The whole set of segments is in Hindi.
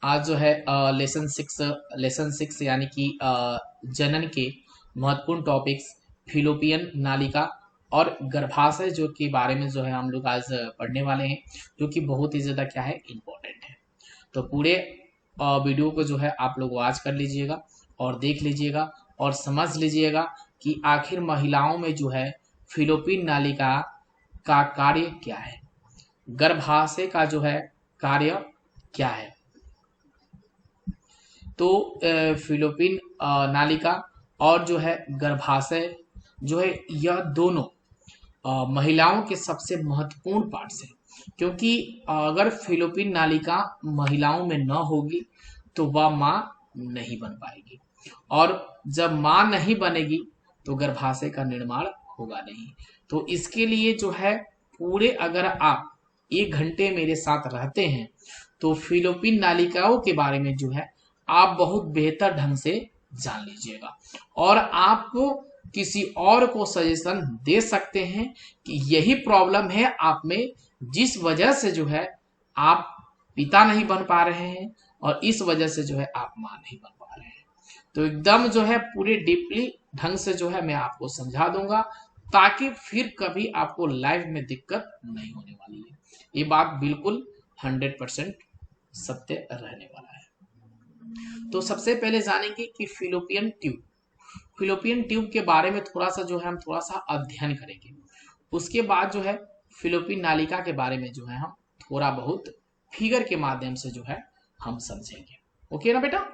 आज जो है लेसन सिक्स यानी कि जनन के महत्वपूर्ण टॉपिक्स फिलोपियन नालिका और गर्भाशय जो के बारे में जो है हम लोग आज पढ़ने वाले हैं, जो कि बहुत ही ज़्यादा क्या है इम्पोर्टेंट है। तो पूरे वीडियो को जो है आप लोग वॉच कर लीजिएगा और देख लीजिएगा और समझ लीजिएगा कि आखिर महिलाओं में जो है फिलोपियन नालिका का कार्य क्या है, गर्भाशय का जो है कार्य क्या है। तो फिलोपियन नालिका और जो है गर्भाशय जो है यह दोनों महिलाओं के सबसे महत्वपूर्ण पार्ट्स हैं, क्योंकि अगर फिलोपियन नालिका महिलाओं में न होगी तो वह माँ नहीं बन पाएगी, और जब माँ नहीं बनेगी तो गर्भाशय का निर्माण होगा नहीं। तो इसके लिए जो है पूरे अगर आप 1 घंटे मेरे साथ रहते हैं तो फिलोपियन नालिकाओं के बारे में जो है आप बहुत बेहतर ढंग से जान लीजिएगा, और आप किसी और को सजेशन दे सकते हैं कि यही प्रॉब्लम है आप में, जिस वजह से जो है आप पिता नहीं बन पा रहे हैं और इस वजह से जो है आप मां नहीं बन पा रहे हैं। तो एकदम जो है पूरे डीपली ढंग से जो है मैं आपको समझा दूंगा, ताकि फिर कभी आपको लाइफ में दिक्कत नहीं होने वाली है। ये बात बिल्कुल 100% सत्य रहने वाला है। तो सबसे पहले जानेंगे कि फिलोपियन ट्यूब के बारे में थोड़ा सा जो है हम थोड़ा सा अध्ययन करेंगे। उसके बाद जो है फिलोपियन नालिका के बारे में जो है हम थोड़ा बहुत फिगर के माध्यम से जो है हम समझेंगे। ओके ना बेटा,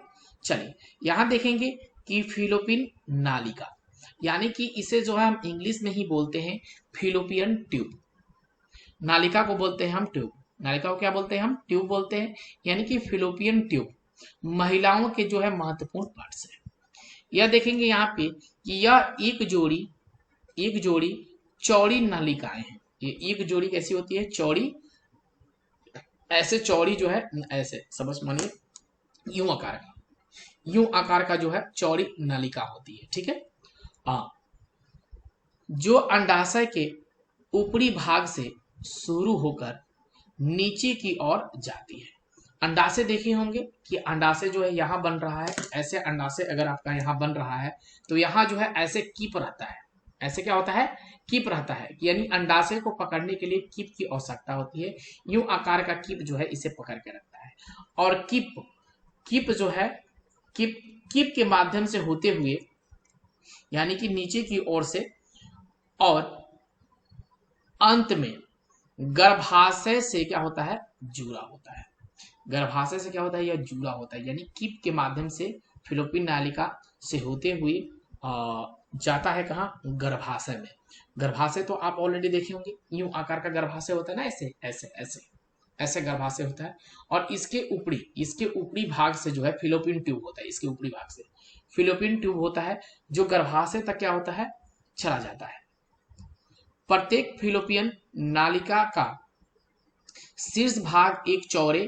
चलिए यहाँ देखेंगे कि फिलोपियन नालिका यानी कि इसे जो है हम इंग्लिश में ही बोलते हैं फिलोपियन ट्यूब। नालिका को बोलते हैं हम ट्यूब, नालिका को क्या बोलते हैं हम ट्यूब बोलते हैं, यानी कि फिलोपियन ट्यूब महिलाओं के जो है महत्वपूर्ण पार्ट्स है। यह देखेंगे यहाँ पे कि यह एक जोड़ी चौड़ी नालिकाएं हैं। ये एक जोड़ी कैसी होती है, चौड़ी, ऐसे चौड़ी जो है ऐसे समझ मानिए यूं आकार का जो है चौड़ी नालिका होती है। ठीक है, हाँ, जो अंडाशय के ऊपरी भाग से शुरू होकर नीचे की ओर जाती है। अंडाशय देखे होंगे कि अंडाशय जो है यहाँ बन रहा है, ऐसे अंडाशय अगर आपका यहाँ बन रहा है तो यहाँ जो है ऐसे कीप रहता है, ऐसे क्या होता है कीप रहता है, यानी अंडाशय को पकड़ने के लिए कीप की आवश्यकता होती है। यूं आकार का कीप जो है इसे पकड़ के रखता है, और कीप जो है कीप के माध्यम से होते हुए यानी कि नीचे की ओर से, और अंत में गर्भाशय से क्या होता है जुड़ा होता है। गर्भाशय से क्या होता है, यह जुड़ा होता है, यानी कीप के माध्यम से फिलोपियन नालिका से होते हुए जाता है कहाँ, गर्भाशय में। गर्भाशय तो आप ऑलरेडी देखे होंगे, यूं आकार का गर्भाशय होता है ना, ऐसे ऐसे ऐसे ऐसे गर्भाशय होता है, और इसके ऊपरी भाग से जो है फिलोपियन ट्यूब होता है। इसके ऊपरी भाग से फिलोपियन ट्यूब होता है जो गर्भाशय तक क्या होता है चला जाता है। प्रत्येक फिलोपियन नालिका का शीर्ष भाग एक चौड़े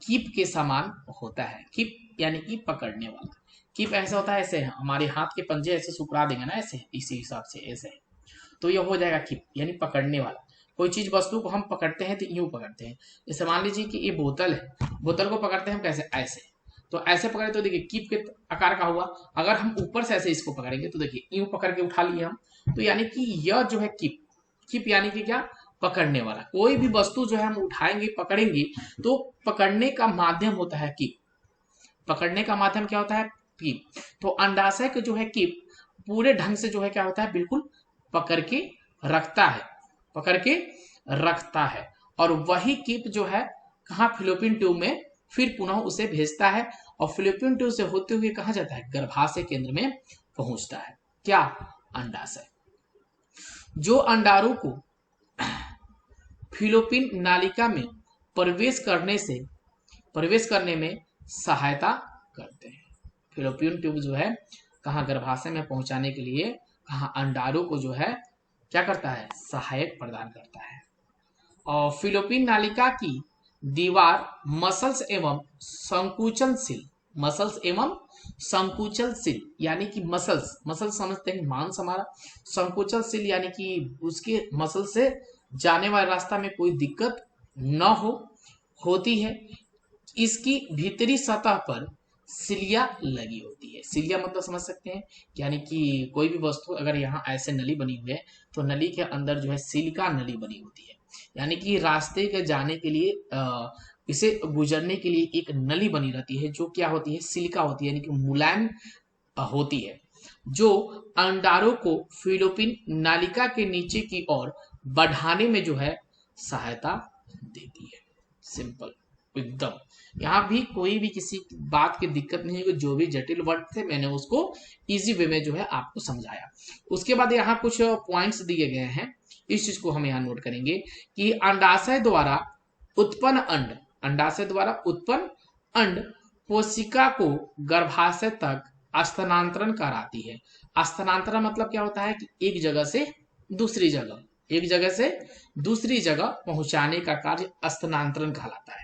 कीप के समान होता है। कीप यानी कि पकड़ने वाला। कीप ऐसा होता है, ऐसे है, हमारे हाथ के पंजे ऐसे सुकड़ा देंगे ना, ऐसे इसी हिसाब से ऐसे, तो यह हो जाएगा कीप यानी पकड़ने वाला। कोई चीज वस्तु को हम पकड़ते हैं तो यूं पकड़ते हैं। जैसे मान लीजिए कि ये बोतल है, बोतल को पकड़ते हैं हम कैसे, ऐसे, तो ऐसे पकड़े तो देखिए कीप के आकार का हुआ। अगर हम ऊपर से ऐसे इसको पकड़ेंगे तो देखिए यूं पकड़ के उठा लिए हम, तो यानी कि यह जो है कीप यानी कि क्या, पकड़ने वाला। कोई भी वस्तु जो है हम उठाएंगे पकड़ेंगे तो पकड़ने का माध्यम होता है कीप। पकड़ने का माध्यम क्या होता है, कीप। तो अंडाशय के जो है कीप पूरे ढंग से जो है क्या होता है, बिल्कुल पकड़ के रखता है, पकड़ के रखता है, और वही कीप जो है कहाँ, फिलोपियन ट्यूब में फिर पुनः उसे भेजता है, और फिलोपियन ट्यूब से होते हुए कहाँ जाता है, गर्भाशय केंद्र में पहुंचता है। क्या, अंडाशय। जो अंडाणु को फिलोपियन नालिका में प्रवेश करने में सहायता करते हैं। फिलोपियन ट्यूब जो है कहाँ, गर्भाशय में पहुंचाने के लिए कहाँ, अंडाणु को जो है क्या करता है, सहायक प्रदान करता है। और फिलोपियन नालिका की दीवार मसल्स एवं संकुचनशील यानी कि मसल्स समझते हैं, मांस हमारा, संकुचनशील यानी कि उसके मसल से जाने वाले रास्ता में कोई दिक्कत न होती है। इसकी भीतरी सतह पर सिलिया लगी होती है। सिलिया मतलब समझ सकते हैं, यानी कि कोई भी वस्तु अगर यहाँ ऐसे नली बनी हुई है तो नली के अंदर जो है सिलिका नली बनी होती है, यानी कि रास्ते के जाने के लिए इसे गुजरने के लिए एक नली बनी रहती है जो क्या होती है, सिलिका होती है, यानी कि मुलायम होती है, जो अंडारों को फिलोपिन नालिका के नीचे की ओर बढ़ाने में जो है सहायता देती है। सिंपल एकदम, यहाँ भी कोई भी किसी बात की दिक्कत नहीं है, जो भी जटिल वर्ड थे मैंने उसको इजी वे में जो है आपको समझाया। उसके बाद यहाँ कुछ पॉइंट्स दिए गए हैं, इस चीज को हम यहाँ नोट करेंगे कि अंडाशय द्वारा उत्पन्न अंड, अंडाशय द्वारा उत्पन्न अंड कोशिका को गर्भाशय तक स्थानांतरण कराती है। स्थानांतरण मतलब क्या होता है कि एक जगह से दूसरी जगह, एक जगह से दूसरी जगह पहुंचाने का कार्य स्थानांतरण कहलाता है।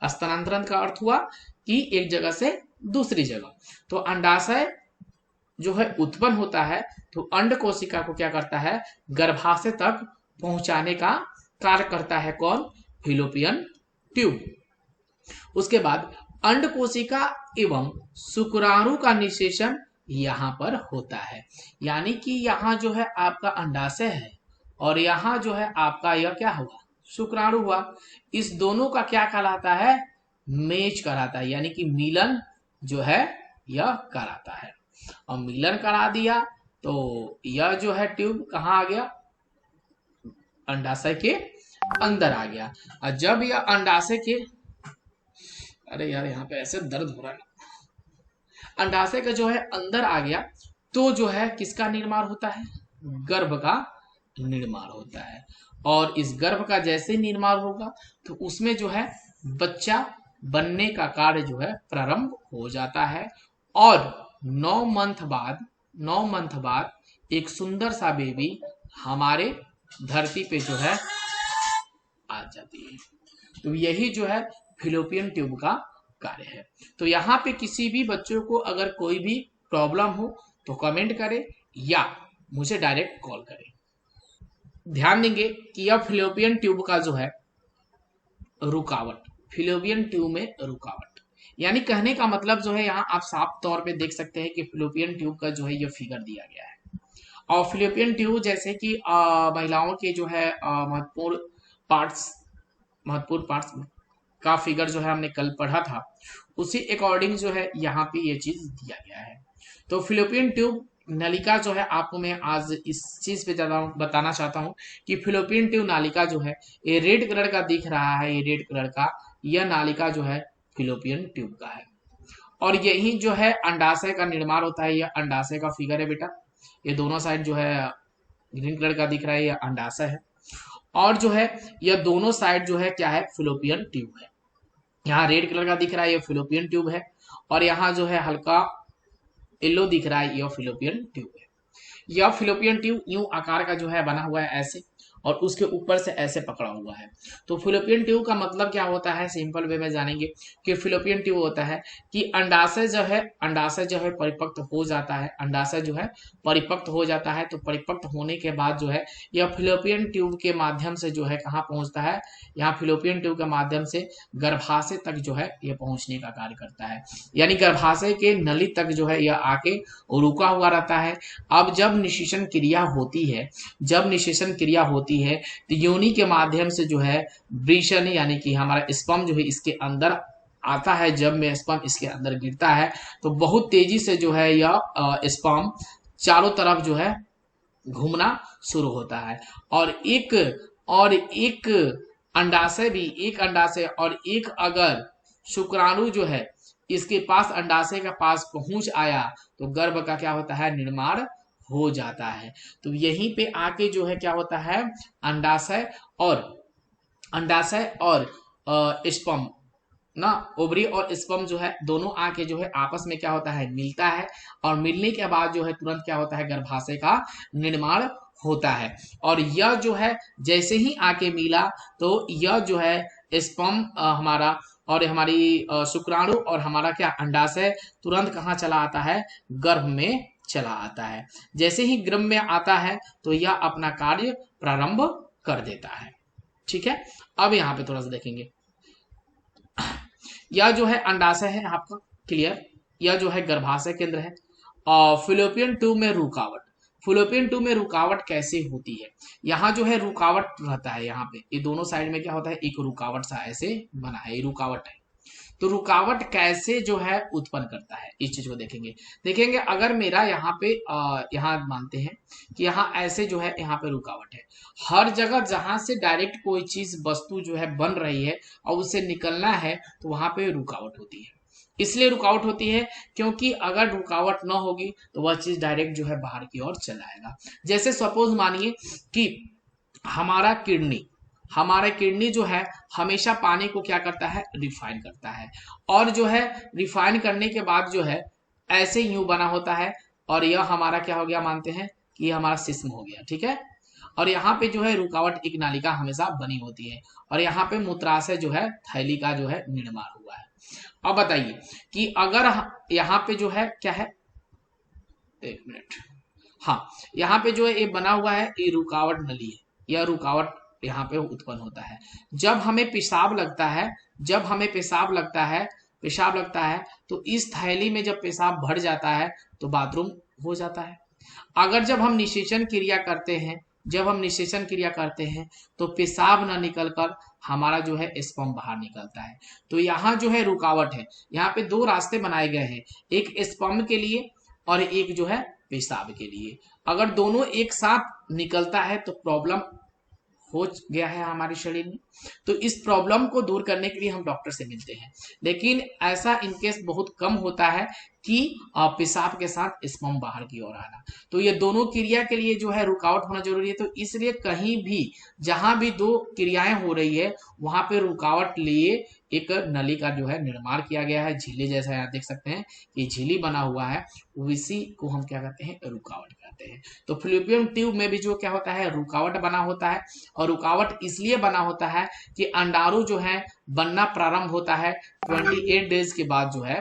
स्थानांतरण का अर्थ हुआ कि एक जगह से दूसरी जगह। तो अंडाशय जो है उत्पन्न होता है तो अंड कोशिका को क्या करता है, गर्भाशय तक पहुंचाने का कार्य करता है कौन, फिलोपियन ट्यूब। उसके बाद अंड कोशिका एवं शुक्राणु का निषेचन यहाँ पर होता है, यानी कि यहाँ जो है आपका अंडाशय है और यहाँ जो है आपका यह क्या हुआ, शुक्राणु हुआ। इस दोनों का क्या कहलाता है, मेच कराता है, यानी कि मिलन जो है यह कराता है। और मिलन करा दिया तो यह जो है ट्यूब कहाँ आ गया, अंडाशय के अंदर आ गया। और जब यह अंडाशय के, अरे यार यहाँ पे ऐसे दर्द हो रहा है, अंडाशय का जो है अंदर आ गया तो जो है किसका निर्माण होता है, गर्भ का निर्माण होता है। और इस गर्भ का जैसे निर्माण होगा तो उसमें जो है बच्चा बनने का कार्य जो है प्रारंभ हो जाता है। और 9 मंथ बाद एक सुंदर सा बेबी हमारे धरती पे जो है आ जाती है। तो यही जो है फिलोपियन ट्यूब का कार्य है। तो यहाँ पे किसी भी बच्चों को अगर कोई भी प्रॉब्लम हो तो कमेंट करें या मुझे डायरेक्ट कॉल करें। ध्यान देंगे कि यह फिलोपियन ट्यूब का जो है रुकावट, फिलोपियन ट्यूब में रुकावट, यानी कहने का मतलब जो है यहाँ आप साफ तौर पे देख सकते हैं कि फिलोपियन ट्यूब का जो है यह फिगर दिया गया है। और फिलोपियन ट्यूब जैसे कि महिलाओं के जो है महत्वपूर्ण पार्ट्स का फिगर जो है हमने कल पढ़ा था, उसी अकॉर्डिंग जो है यहाँ पे ये चीज दिया गया है। तो फिलोपियन ट्यूब नलिका जो है आपको मैं आज इस चीज पे ज्यादा बताना चाहता हूँ कि फिलोपियन ट्यूब नालिका जो है ये रेड कलर का दिख रहा है, ये रेड कलर का यह नालिका जो है फिलोपियन ट्यूब का है। और यही जो है अंडाशय का निर्माण होता है, यह अंडाशय का फिगर है बेटा, ये दोनों साइड जो है ग्रीन कलर का दिख रहा है, यह अंडाशय है। और जो है यह दोनों साइड जो है क्या है, फिलोपियन ट्यूब है। यहाँ रेड कलर का दिख रहा है, यह फिलोपियन ट्यूब है। और यहाँ जो है हल्का येलो दिख रहा है, यह फिलोपियन ट्यूब है। यह फिलोपियन ट्यूब यूं आकार का जो है बना हुआ है ऐसे, और उसके ऊपर से ऐसे पकड़ा हुआ है। तो फिलोपियन ट्यूब का मतलब क्या होता है, सिंपल वे में जानेंगे कि फिलोपियन ट्यूब होता है कि अंडाशय जो है परिपक्व हो जाता है, अंडाशय जो है परिपक्व हो जाता है। तो परिपक्व होने के बाद जो है यह फिलोपियन ट्यूब के माध्यम से जो है कहाँ पहुंचता है, यहाँ फिलोपियन ट्यूब के माध्यम से गर्भाशय तक जो है यह पहुंचने का कार्य करता है, यानी गर्भाशय के नली तक जो है यह आके रुका हुआ रहता है। अब जब निषेचन क्रिया होती है, है तो योनि के माध्यम से जो है वृषण यानी कि हमारा स्पर्म जो है इसके अंदर आता है। जब में स्पर्म इसके अंदर गिरता है तो बहुत तेजी से जो है यह स्पर्म चारों तरफ जो है घूमना शुरू होता है। और एक अंडाशय और एक अगर शुक्राणु जो है इसके पास अंडाशय के पास पहुंच आया तो गर्भ का क्या होता है, निर्माण हो जाता है। तो यहीं पे आके जो है क्या होता है, अंडाशय और स्पर्म ना, ओवरी और स्पर्म जो है दोनों आके जो है आपस में क्या होता है, मिलता है। और मिलने के बाद जो है तुरंत क्या होता है, गर्भाशय का निर्माण होता है। और यह जो है जैसे ही आके मिला तो यह जो है स्पर्म हमारा और हमारी शुक्राणु और हमारा क्या अंडाशय तुरंत कहाँ चला आता है, गर्भ में चला आता है। जैसे ही गर्भ में आता है तो यह अपना कार्य प्रारंभ कर देता है। ठीक है, अब यहाँ पे थोड़ा सा देखेंगे, यह जो है अंडाशय है आपका, क्लियर। यह जो है गर्भाशय केंद्र है। और फिलोपियन ट्यूब में रुकावट, फिलोपियन ट्यूब में रुकावट कैसे होती है? यहाँ जो है रुकावट रहता है, यहाँ पे ये दोनों साइड में क्या होता है, एक रुकावट सा ऐसे बना है, ये रुकावट है। तो रुकावट कैसे जो है उत्पन्न करता है, इस चीज को देखेंगे। देखेंगे अगर मेरा यहाँ पे यहाँ मानते हैं कि यहाँ ऐसे जो है यहाँ पे रुकावट है, हर जगह जहां से डायरेक्ट कोई चीज वस्तु जो है बन रही है और उसे निकलना है तो वहां पे रुकावट होती है। इसलिए रुकावट होती है क्योंकि अगर रुकावट ना होगी तो वह चीज डायरेक्ट जो है बाहर की ओर चला आएगा। जैसे सपोज मानिए कि हमारा किडनी जो है हमेशा पानी को क्या करता है, रिफाइन करता है। और जो है रिफाइन करने के बाद जो है ऐसे यूं बना होता है, और यह हमारा क्या हो गया, मानते हैं कि यह हमारा सिस्म हो गया, ठीक है। और यहाँ पे जो है रुकावट, एक नालिका हमेशा बनी होती है, और यहाँ पे मूत्राशय जो है थैली का जो है निर्माण हुआ है। अब बताइए कि अगर यहाँ पे जो है क्या है, एक मिनट, हाँ, यहाँ पे जो है ये बना हुआ है, ये रुकावट नली है, यह रुकावट यहाँ पे उत्पन्न होता है। जब हमें पेशाब लगता है, पेशाब लगता है तो इस थैली में जब पेशाब भर जाता है तो बाथरूम हो जाता है। अगर जब हम निषेचन क्रिया करते हैं तो पेशाब न निकलकर हमारा जो है स्पर्म बाहर निकलता है। तो यहाँ जो है रुकावट है, यहाँ पे दो रास्ते बनाए गए हैं, एक स्पर्म के लिए और एक जो है पेशाब के लिए। अगर दोनों एक साथ निकलता है तो प्रॉब्लम हो गया है हमारे शरीर में। तो इस प्रॉब्लम को दूर करने के लिए हम डॉक्टर से मिलते हैं, लेकिन ऐसा इनकेस बहुत कम होता है कि पेशाब के साथ स्पर्म बाहर की ओर आना। तो ये दोनों क्रिया के लिए जो है रुकावट होना जरूरी है। तो इसलिए कहीं भी जहां भी दो क्रियाएं हो रही है वहां पे रुकावट लिए एक नली का जो है निर्माण किया गया है। झिल्ली जैसा यहाँ देख सकते हैं कि झिल्ली बना हुआ है, इसी को हम क्या कहते हैं, रुकावट कहते हैं। तो फिलिपियन ट्यूब में भी जो क्या होता है, रुकावट बना होता है। और रुकावट इसलिए बना होता है कि अंडाणु जो है बनना प्रारंभ होता है 28 डेज के बाद जो है,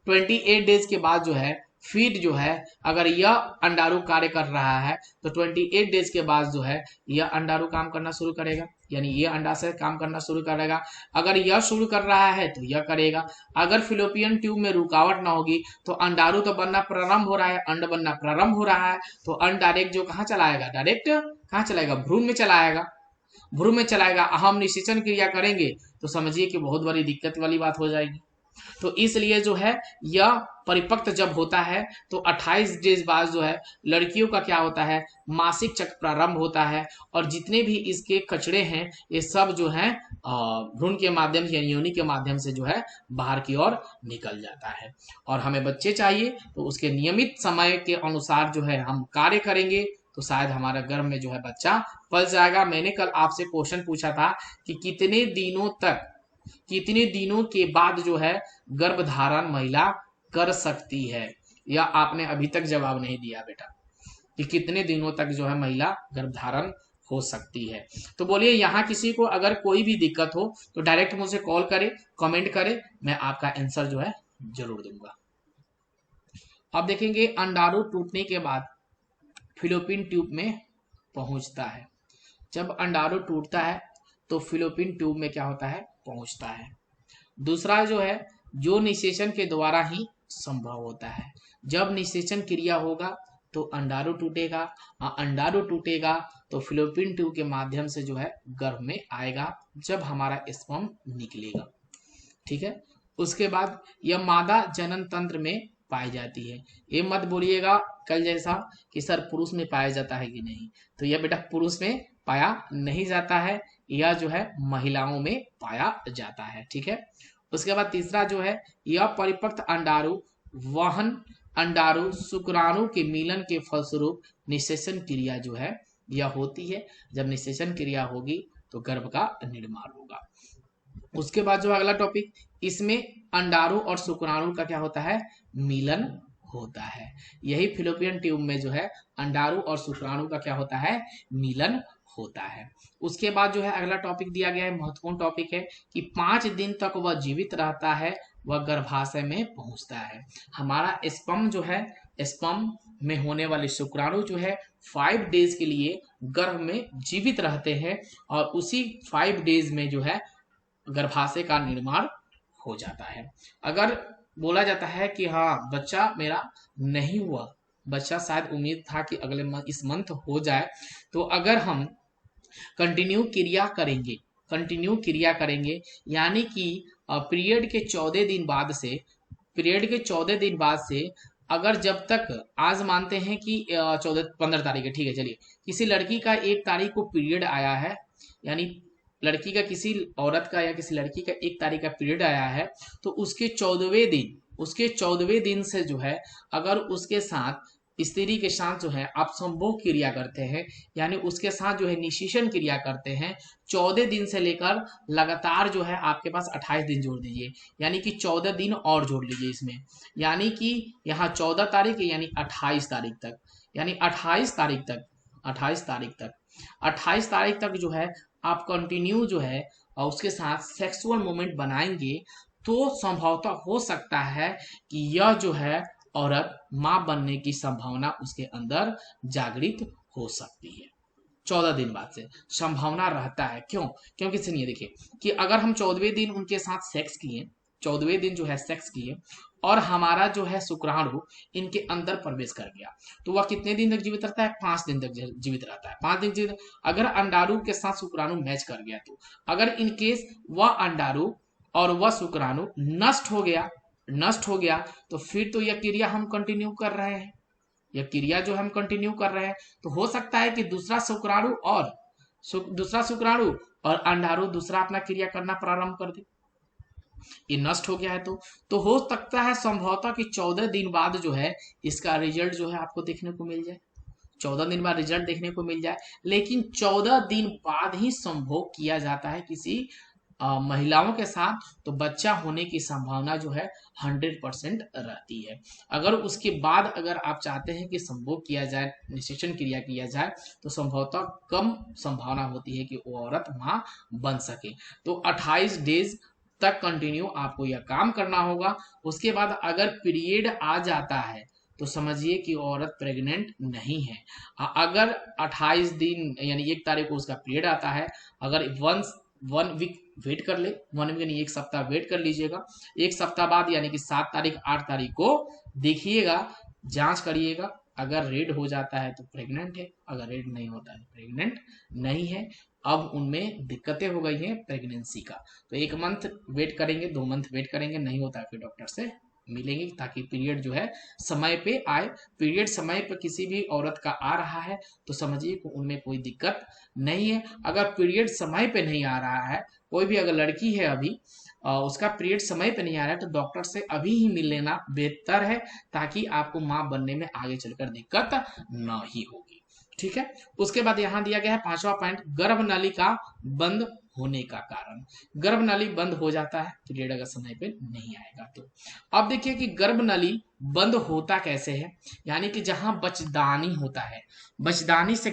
28 डेज के बाद जो है फीड जो है, अगर यह अंडाणु कार्य कर रहा है तो 28 डेज के बाद जो है यह अंडाणु काम करना शुरू करेगा, यानी यह अंडाशय काम करना शुरू करेगा। अगर यह शुरू कर रहा है तो यह करेगा। अगर फिलोपियन ट्यूब में रुकावट ना होगी तो अंडाणु तो बनना प्रारंभ हो रहा है, अंड बनना प्रारंभ हो रहा है, तो अंड डायरेक्ट जो कहाँ चलाएगा, डायरेक्ट कहाँ चलाएगा, भ्रूण में चलाएगा। भ्रूण में चलाएगा, हम निषेचन क्रिया करेंगे तो समझिए कि बहुत बड़ी दिक्कत वाली बात हो जाएगी। तो इसलिए जो है यह परिपक्व जब होता है तो 28 डेज बाद जो है लड़कियों का क्या होता है, मासिक चक्र प्रारंभ होता है। और जितने भी इसके कचड़े हैं ये सब जो है भ्रूण के माध्यम से, योनि के माध्यम से जो है बाहर की ओर निकल जाता है। और हमें बच्चे चाहिए तो उसके नियमित समय के अनुसार जो है हम कार्य करेंगे तो शायद हमारा गर्भ में जो है बच्चा पल जाएगा। मैंने कल आपसे क्वेश्चन पूछा था कि कितने दिनों के बाद जो है गर्भधारण महिला कर सकती है, या आपने अभी तक जवाब नहीं दिया बेटा कि कितने दिनों तक जो है महिला गर्भधारण हो सकती है। तो बोलिए यहाँ किसी को अगर कोई भी दिक्कत हो तो डायरेक्ट मुझे कॉल करे, कमेंट करे, मैं आपका आंसर जो है जरूर दूंगा। अब देखेंगे अंडाणु टूटने के बाद फिलोपियन ट्यूब में पहुंचता है। जब अंडाणु टूटता है तो फिलोपियन ट्यूब में क्या होता है, पहुंचता है। दूसरा जो है जो निषेचन के द्वारा ही संभव होता है। जब निषेचन क्रिया होगा तो अंडाणु टूटेगा, अंडाणु टूटेगा तो फिलोपियन ट्यूब के माध्यम से जो है गर्भ में आएगा जब हमारा स्पर्म निकलेगा, ठीक है। उसके बाद यह मादा जनन तंत्र में पाई जाती है। ये मत बोलिएगा कल जैसा कि सर पुरुष में पाया जाता है कि नहीं, तो यह बेटा पुरुष में पाया नहीं जाता है, यह जो है महिलाओं में पाया जाता है, ठीक है। उसके बाद तीसरा जो है यह परिपक्व अंडाणु वहन अंडाणु शुक्राणु के मिलन के फलस्वरूप निषेचन क्रिया जो है यह होती है। जब निषेचन क्रिया होगी तो गर्भ का निर्माण होगा। उसके बाद जो अगला टॉपिक, इसमें अंडाणु और शुक्राणु का क्या होता है, मिलन होता है। यही फिलोपियन ट्यूब में जो है अंडाणु और शुक्राणु का क्या होता है, मिलन होता है। उसके बाद जो है अगला टॉपिक दिया गया है, महत्वपूर्ण टॉपिक है कि 5 दिन तक वह जीवित रहता है, वह गर्भाशय में पहुंचता है। हमारा स्पर्म जो है, स्पर्म में होने वाले शुक्राणु जो है 5 डेज के लिए गर्भ में जीवित रहते हैं, और उसी 5 डेज में जो है गर्भाशय का निर्माण हो जाता है। अगर बोला जाता है कि हाँ बच्चा मेरा नहीं हुआ, बच्चा शायद उम्मीद था कि अगले इस मंथ हो जाए, तो अगर हम कंटिन्यू क्रिया करेंगे यानी कि पीरियड के 14 दिन बाद से, अगर जब तक आज मानते हैं कि 15 तारीख है, ठीक है चलिए, किसी लड़की का 1 तारीख को पीरियड आया है, यानी लड़की का किसी औरत का या किसी लड़की का 1 तारीख का पीरियड आया है, तो उसके 14वें दिन से जो है अगर उसके साथ स्त्री के साथ जो है आप संभोग क्रिया करते हैं, यानी उसके साथ जो है निषेचन क्रिया करते हैं, 14 दिन से लेकर लगातार जो है आपके पास 28 दिन जोड़ दीजिए, यानी कि 14 दिन और जोड़ लीजिए इसमें, यानी कि यहाँ 14 तारीख यानी 28 तारीख तक, यानी 28 तारीख तक जो है आप कंटिन्यू जो है और उसके साथ सेक्सुअल मोमेंट बनाएंगे, तो संभवतः हो सकता है कि यह जो है औरत मां बनने की संभावना उसके अंदर जागृत हो सकती है। 14 दिन बाद से संभावना रहता है। क्यों? क्योंकि सुनिए देखिए कि अगर हम 14वें दिन उनके साथ सेक्स किए, 14वें दिन जो है सेक्स किए और हमारा जो है शुक्राणु इनके अंदर प्रवेश कर गया, तो वह कितने दिन तक जीवित रहता है? 5 दिन तक जीवित रहता है। 5 दिन जीवित, अगर अंडाणु के साथ शुक्राणु मैच कर गया, तो अगर इनकेस वह अंडाणु और वह शुक्राणु नष्ट हो गया तो फिर तो यह क्रिया हम कंटिन्यू कर रहे हैं, तो हो सकता है कि दूसरा शुक्राणु और अंडाणु दूसरा अपना क्रिया करना प्रारंभ कर दे। ये नष्ट हो गया है तो हो सकता है संभवतः कि 14 दिन बाद जो है इसका रिजल्ट जो है आपको देखने को मिल जाए, 14 दिन बाद रिजल्ट देखने को मिल जाए। लेकिन 14 दिन बाद ही संभोग किया जाता है किसी महिलाओं के साथ, तो बच्चा होने की संभावना जो है 100% रहती है। अगर उसके बाद अगर आप चाहते हैं कि संभोग किया जाए, निषेचन क्रिया किया जाए, तो संभवतः कम संभावना होती है कि वो औरत मां बन सके। तो 28 डेज तक कंटिन्यू आपको यह काम करना होगा। उसके बाद अगर पीरियड आ जाता है तो समझिए कि औरत प्रेग्नेंट नहीं है। अगर 28 दिन यानी 1 तारीख को उसका पीरियड आता है, अगर 1 वीक वेट कर ले, 1 वीक यानी 1 सप्ताह वेट कर लीजिएगा, 1 सप्ताह बाद यानी कि 7 तारीख 8 तारीख को देखिएगा, जांच करिएगा, अगर रेड हो जाता है तो प्रेग्नेंट है, अगर रेड नहीं होता है तो प्रेग्नेंट नहीं है। अब उनमें दिक्कतें हो गई हैं प्रेगनेंसी का, तो 1 मंथ वेट करेंगे, 2 मंथ वेट करेंगे, नहीं होता है फिर डॉक्टर से मिलेंगे ताकि पीरियड जो है समय पे आए। पीरियड समय पे किसी भी औरत का आ रहा है तो समझिए कि उनमें कोई दिक्कत नहीं है। अगर पीरियड समय पे नहीं आ रहा है, कोई भी अगर लड़की है अभी उसका पीरियड समय पे नहीं आ रहा है, तो डॉक्टर से अभी ही मिल लेना बेहतर है, ताकि आपको मां बनने में आगे चलकर दिक्कत न ही होगी। ठीक है। उसके बाद यहाँ दिया गया है 5वां पॉइंट, गर्भनलिका बंद होने का कारण। गर्भनली बंद हो जाता है पीरियड अगर समय पे नहीं आएगा तो। अब देखिए कि गर्भनली बंद होता कैसे है, यानी कि जहां बचदानी होता है, बचदानी से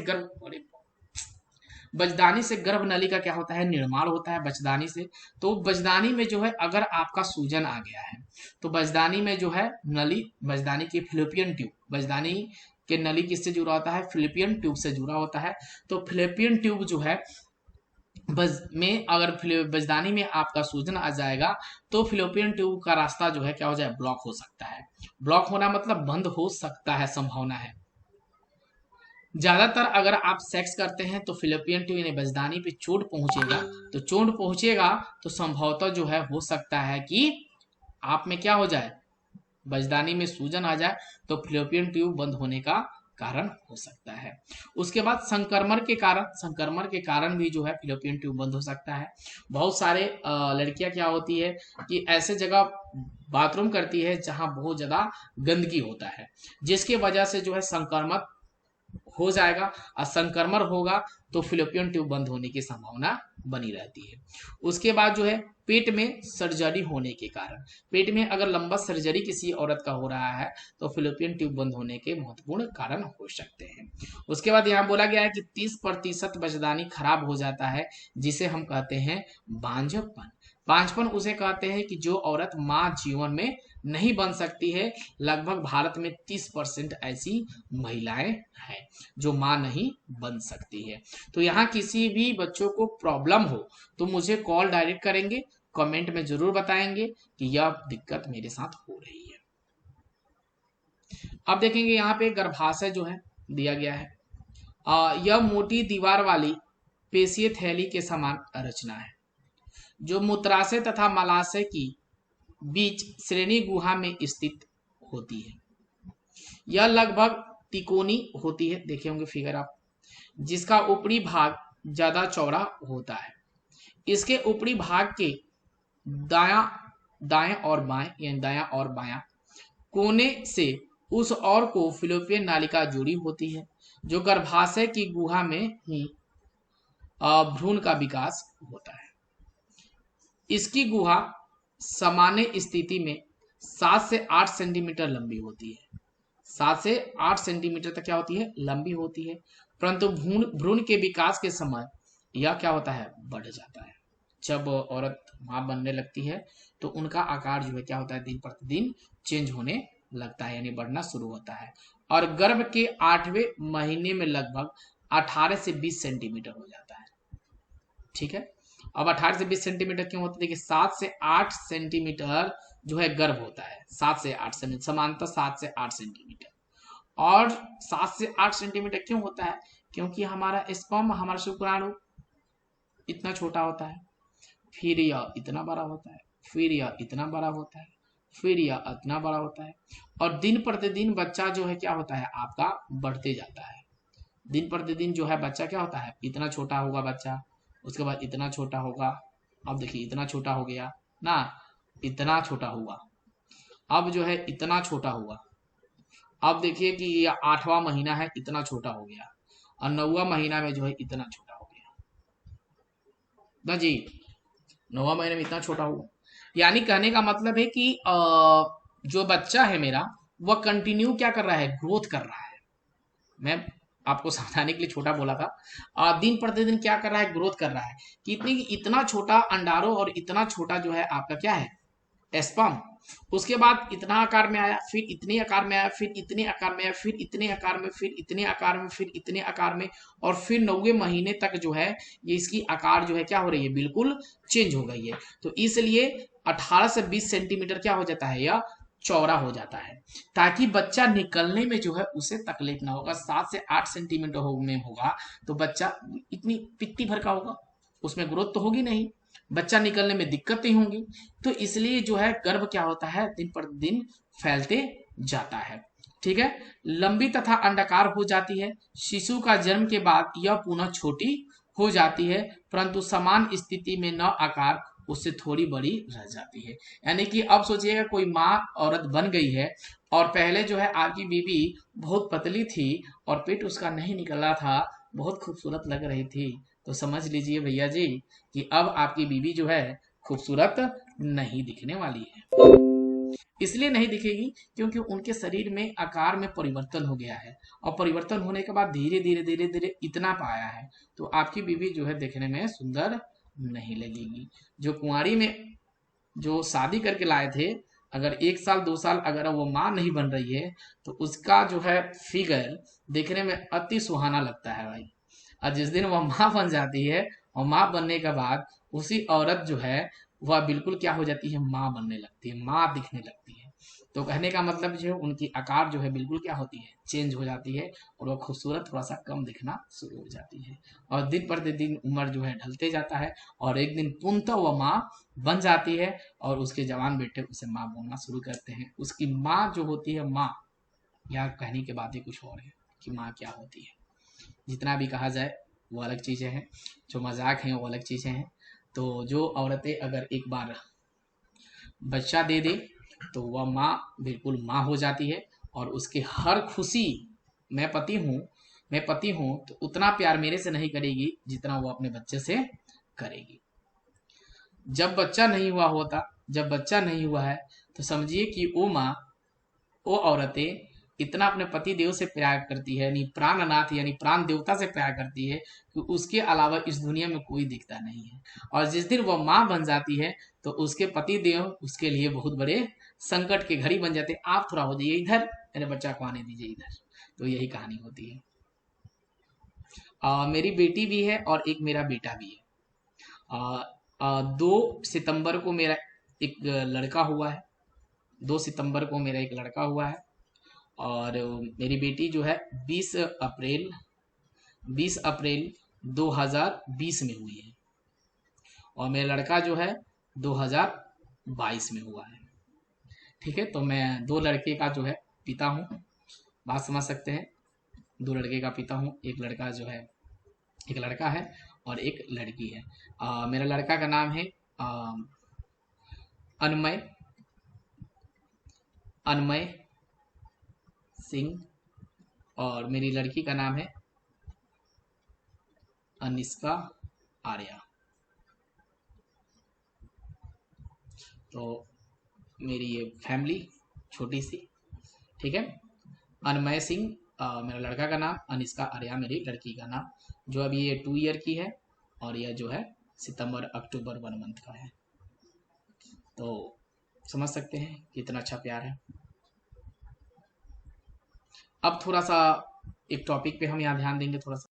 गर्भनली का क्या होता है, निर्माण होता है बचदानी से। तो बचदानी में जो है अगर आपका सूजन आ गया है, तो बचदानी में जो है नली, बचदानी की फिलिपियन ट्यूब, बचदानी के नली किससे जुड़ा होता है, फिलिपियन ट्यूब से जुड़ा होता है। तो फिलिपियन ट्यूब जो है में अगर बचदानी में आपका सूजन आ जाएगा तो फिलिपियन ट्यूब का रास्ता जो है क्या हो जाए, ब्लॉक हो सकता है। ब्लॉक होना मतलब बंद हो सकता है, संभावना है। ज्यादातर अगर आप सेक्स करते हैं तो फिलिपियन ट्यूब यानी बचदानी पे चोट पहुंचेगा, तो संभवतः जो है हो सकता है कि आप में क्या हो जाए, बचदानी में सूजन आ जाए, तो फिलिपियन ट्यूब बंद होने का कारण हो सकता है। उसके बाद संक्रमण के कारण भी जो है फिलिपियन ट्यूब बंद हो सकता है। बहुत सारे लड़कियां क्या होती है कि ऐसे जगह बाथरूम करती है जहां बहुत ज्यादा गंदगी होता है, जिसके वजह से जो है संक्रमण हो जाएगा, और संक्रमण होगा तो फिलिपियन ट्यूब बंद होने की संभावना बनी रहती है। उसके बाद जो है पेट में सर्जरी होने के कारण, पेट में अगर लंबा सर्जरी किसी औरत का हो रहा है तो फिलिपियन ट्यूब बंद होने के महत्वपूर्ण कारण हो सकते हैं। उसके बाद यहाँ बोला गया है कि 30% बचदानी खराब हो जाता है, जिसे हम कहते हैं बांझपन। पांचपन उसे कहते हैं कि जो औरत माँ जीवन में नहीं बन सकती है। लगभग भारत में 30% ऐसी महिलाएं हैं जो माँ नहीं बन सकती है। तो यहाँ किसी भी बच्चों को प्रॉब्लम हो तो मुझे कॉल डायरेक्ट करेंगे, कमेंट में जरूर बताएंगे कि यह दिक्कत मेरे साथ हो रही है। अब देखेंगे यहाँ पे गर्भाशय जो है दिया गया है। यह मोटी दीवार वाली पेशीय थैली के समान रचना है जो मूत्राशय तथा मलाशय की बीच श्रेणी गुहा में स्थित होती है। यह लगभग तिकोनी होती है, देखे होंगे फिगर आप, जिसका ऊपरी भाग ज्यादा चौड़ा होता है। इसके ऊपरी भाग के दाएं और बाएं यानी दायां और बायां कोने से उस और को फिलोपियन नालिका जुड़ी होती है जो गर्भाशय की गुहा में ही भ्रूण का विकास होता है। इसकी गुहा सामान्य स्थिति में 7 से 8 सेंटीमीटर लंबी होती है। 7 से 8 सेंटीमीटर तक क्या होती है, लंबी होती है। परंतु भ्रूण के विकास के समय यह क्या होता है, बढ़ जाता है। जब औरत मां बनने लगती है तो उनका आकार जो है क्या होता है, दिन प्रतिदिन चेंज होने लगता है, यानी बढ़ना शुरू होता है। और गर्भ के 8वें महीने में लगभग 18 से 20 सेंटीमीटर हो जाता है। ठीक है, अब 18 से 20 सेंटीमीटर क्यों होता है, देखिए 7 से 8 सेंटीमीटर जो है गर्भ होता है, 7 से 8 सेंटीमीटर समानतः 7 से 8 सेंटीमीटर। और 7 से 8 सेंटीमीटर क्यों होता है, क्योंकि हमारा स्पर्म, हमारा शुक्राणु इतना छोटा होता है, फिर यह इतना बड़ा होता है, फिर यह इतना बड़ा होता है, फिर यह इतना बड़ा होता है। और दिन प्रतिदिन बच्चा जो है क्या होता है, आपका बढ़ते जाता है। दिन प्रतिदिन जो है बच्चा क्या होता है, इतना छोटा होगा बच्चा, उसके बाद इतना छोटा होगा। अब देखिए इतना छोटा हो गया ना, इतना छोटा हुआ, अब जो है इतना छोटा हुआ। अब देखिए कि ये 8वां महीना है, इतना छोटा हो गया, और 9वां महीना में जो है इतना छोटा हो गया ना जी, 9वां महीने में इतना छोटा हुआ। यानी कहने का मतलब है कि जो बच्चा है मेरा वह कंटिन्यू क्या कर रहा है, ग्रोथ कर रहा है। मैं आपको समझाने के लिए छोटा बोला था, दिन प्रतिदिन क्या कर रहा है, ग्रोथ कर रहा है। कितनी, इतना छोटा अंडारों और इतना छोटा जो है आपका क्या है, स्पर्म। उसके बाद इतना आकार में आया, फिर इतने आकार में आया, फिर इतने आकार में आया, फिर इतने आकार में, फिर इतने आकार में, फिर इतने आकार में, और फिर 9वें महीने तक जो है ये इसकी आकार जो है क्या हो रही है, बिल्कुल चेंज हो गई है। तो इसलिए 18 से 20 सेंटीमीटर क्या हो जाता है, यह चौड़ा हो जाता है, ताकि बच्चा निकलने में जो है उसे तकलीफ ना होगा। 7 से 8 सेंटीमीटर में होगा तो बच्चा इतनी पिट्टी भर का होगा, उसमें ग्रोथ तो होगी नहीं, बच्चा निकलने में दिक्कतें होंगी। तो इसलिए जो है गर्भ क्या होता है, दिन पर दिन फैलते जाता है। ठीक है, लंबी तथा अंडाकार हो जाती है। शिशु का जन्म के बाद यह पुनः छोटी हो जाती है, परंतु समान स्थिति में न आकार उससे थोड़ी बड़ी रह जाती है। यानी कि अब सोचिएगा कोई माँ औरत बन गई है और पहले जो है आपकी बीबी बहुत पतली थी और पेट उसका नहीं निकल रहा था, बहुत खूबसूरत लग रही थी, तो समझ लीजिए भैया जी कि अब आपकी बीबी जो है खूबसूरत नहीं दिखने वाली है। इसलिए नहीं दिखेगी क्योंकि उनके शरीर में आकार में परिवर्तन हो गया है, और परिवर्तन होने के बाद धीरे धीरे धीरे धीरे इतना पाया है, तो आपकी बीबी जो है देखने में सुंदर नहीं लगेगी। जो कुंवारी में जो शादी करके लाए थे, अगर 1 साल 2 साल अगर वो माँ नहीं बन रही है तो उसका जो है फिगर देखने में अति सुहाना लगता है भाई। और जिस दिन वह माँ बन जाती है और माँ बनने के बाद उसी औरत जो है वह बिल्कुल क्या हो जाती है, माँ बनने लगती है, माँ दिखने लगती है। तो कहने का मतलब जो है उनकी आकार जो है बिल्कुल क्या होती है, चेंज हो जाती है, और वह खूबसूरत थोड़ा सा कम दिखना शुरू हो जाती है। और दिन प्रतिदिन उम्र जो है ढलते जाता है, और एक दिन पूर्णतः वह माँ बन जाती है, और उसके जवान बेटे उसे माँ बोलना शुरू करते हैं। उसकी माँ जो होती है, माँ, या कहने की बातें कुछ और है कि माँ क्या होती है। जितना भी कहा जाए वो अलग चीज़ें हैं, जो मजाक हैं वो अलग चीज़ें हैं। तो जो औरतें अगर एक बार बच्चा दे दे तो वह माँ बिल्कुल माँ हो जाती है, और उसके हर खुशी, मैं पति हूँ, मैं पति हूँ, तो उतना प्यार मेरे से नहीं करेगी जितना वो अपने बच्चे से करेगी। जब बच्चा नहीं हुआ होता, जब बच्चा नहीं हुआ है तो समझिए कि वो माँ, वो औरतें इतना अपने पति देव से प्यार करती है, यानी प्राणनाथ यानी प्राण देवता से प्यार करती है कि उसके अलावा इस दुनिया में कोई दिखता नहीं है। और जिस दिन वह माँ बन जाती है तो उसके पति देव उसके लिए बहुत बड़े संकट के घड़ी बन जाते हैं। आप थोड़ा हो जाइए इधर, मेरे बच्चा को आने दीजिए इधर। तो यही कहानी होती है। मेरी बेटी भी है और एक मेरा बेटा भी है। 2 सितंबर को मेरा एक लड़का हुआ है। 2 सितंबर को मेरा एक लड़का हुआ है। और मेरी बेटी जो है 20 अप्रैल 2020 में हुई है। और मेरा लड़का जो है 2022 में हुआ है। ठीक है, तो मैं 2 लड़के का जो है पिता हूँ। बात समझ सकते हैं, 2 लड़के का पिता हूँ। एक लड़का जो है, एक लड़का है और एक लड़की है। मेरा लड़का का नाम है अनमय अनमय सिंह और मेरी लड़की का नाम है अनिष्का आर्या। तो मेरी ये फैमिली छोटी सी, ठीक है। अनमय सिंह मेरा लड़का का नाम, अनिष्का आर्या मेरी लड़की का नाम, जो अभी ये 2 ईयर की है और यह जो है सितंबर अक्टूबर 1 मंथ का है। तो समझ सकते हैं कितना अच्छा प्यार है। अब थोड़ा सा एक टॉपिक पे हम यहाँ ध्यान देंगे थोड़ा सा।